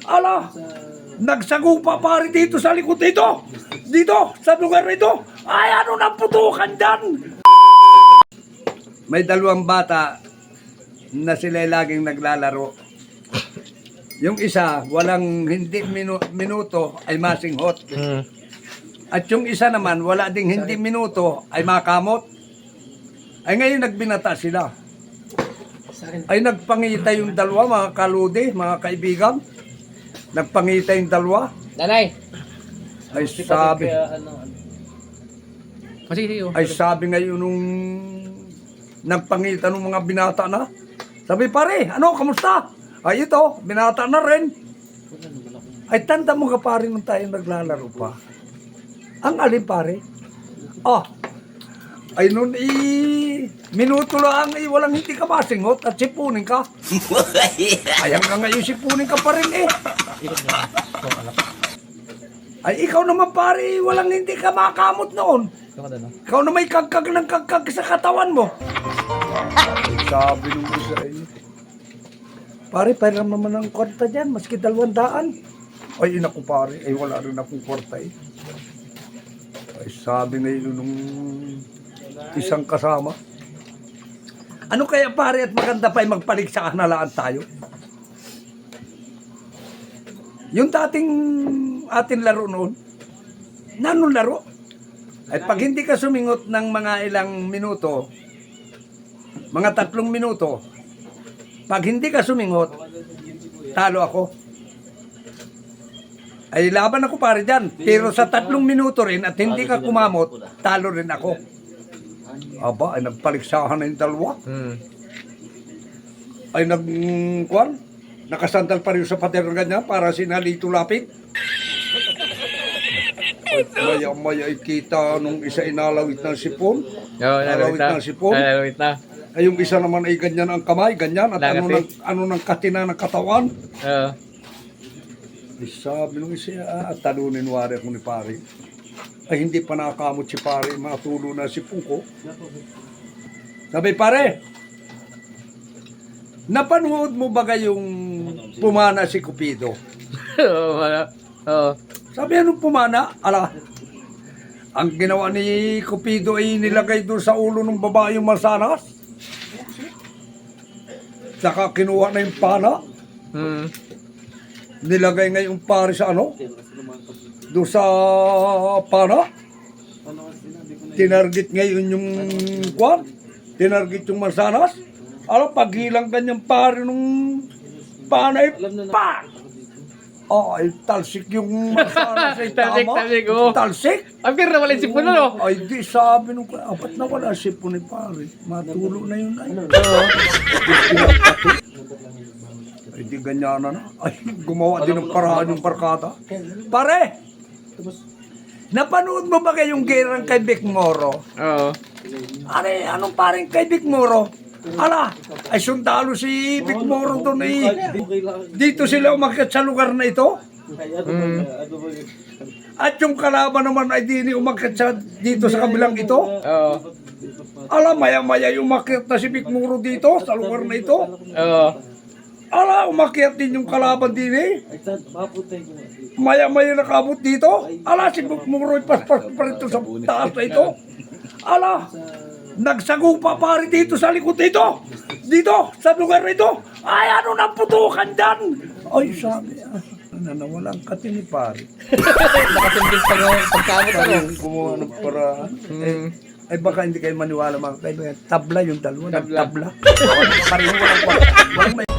Ala, nagsagupa pare dito sa likod dito. Dito, sa lugar nito. Ay, ano nang putukan dyan? May dalawang bata na sila laging naglalaro. Yung isa, walang hindi minuto ay masinghot. At yung isa naman, wala ding hindi minuto ay makamot. Ay ngayon nagbinata sila. Ay nagpangita yung dalawa, mga kaludi, mga kaibigan. Nagpangita yung dalawa. Nanay. Ay sabi. Ay Sige. sabi ngayon nung nagpangita ng mga binata na. Sabi pare, ano, kamusta? Ay ito, binata na rin. Ay tanda mo ka pare nung tayo naglalaro pa. Ang alin pare? Ay nun minuto lang walang hindi ka masingot at sipunin ka. Ay hanggang ngayon sipunin ka pa rin eh. Ay ikaw naman pare, walang hindi ka makamot noon. Ikaw na may kagkag ng kagkag sa katawan mo. Ay sabi nung isa eh. Pare, pairam naman ng kwarta dyan, maski 200. Ay inaku pare, ay wala rin akong kwarta eh. Ay sabi ngayon nung isang kasama. Ano kaya pare at maganda pa ay magpaligsakan na lang tayo? Yung dating atin laro noon, nanong laro? Ay pag hindi ka sumingot ng mga ilang minuto, mga 3 minuto, pag hindi ka sumingot, talo ako. Ay laban ako pare dyan. Pero sa 3 minuto rin at hindi ka kumamot, talo rin ako. Aba, ay nagpaligsahan na yung dalawa. Ay nakasandal pa rin sa pader ganyan para sinalito lapit. Ay maya-maya ikita nung isa inalawit ng sipon. Inalawit ng sipon. Ay yung isa naman ay ganyan ang kamay, ganyan. At ano ng katina ng katawan. Sabi nung isa, talunin wari ako ni pare. Ay hindi pa nakakamot si pare, matulo na si Pungko. Sabi pare, napanood mo ba yung pumana si Cupido? Sabi anong pumana? Ala, ang ginawa ni Cupido ay nilagay doon sa ulo ng babae yung mansanas. Saka kinuha na yung pana. Nilagay ngayon pare sa ano? Doon sa pana. Tinarget ngayon yung kwan. Tinarget yung mansanas. Alam, paghilang ganyan pare nung pana ay pa! Ay, talsik yung mansanas ay tama. Talsik? Ang pira wala yung sipon no? Ay, di sabi nung apat na wala sipon ni pare. Matulo na yun ay. Ay, di ganyan na. Ay, gumawa din ng paraan yung barkada. Pare! Napanood mo ba kayong gerang kay Vic Moro? Oo. Anong parang kay Vic Moro? Ala, ay sundalo si Vic Moro doon eh. Dito sila umakyat sa lugar na ito. At yung kalaban naman ay di umakyat dito sa kabilang ito. Oo. Ala, maya-maya umakyat na si Vic Moro dito sa lugar na ito. Oo. Ala, umakyat din yung kalaban din eh. Maya-maya nakabot dito. Ala, si Vic Moro ay paspas pa rito sa taas na ito. Ala, nagsagupa pare dito sa likod dito. Dito, sa lugar nito. Ay, ano nang putukan dyan? Ay, sabi, nawalang kati ni pare. Nakasundin pa ng pagkamot ano? Kumuha ng paraan. Ay, baka hindi kayo maniwala mga kaibigan. Tabla yung dalawa. Tabla. Pareho walang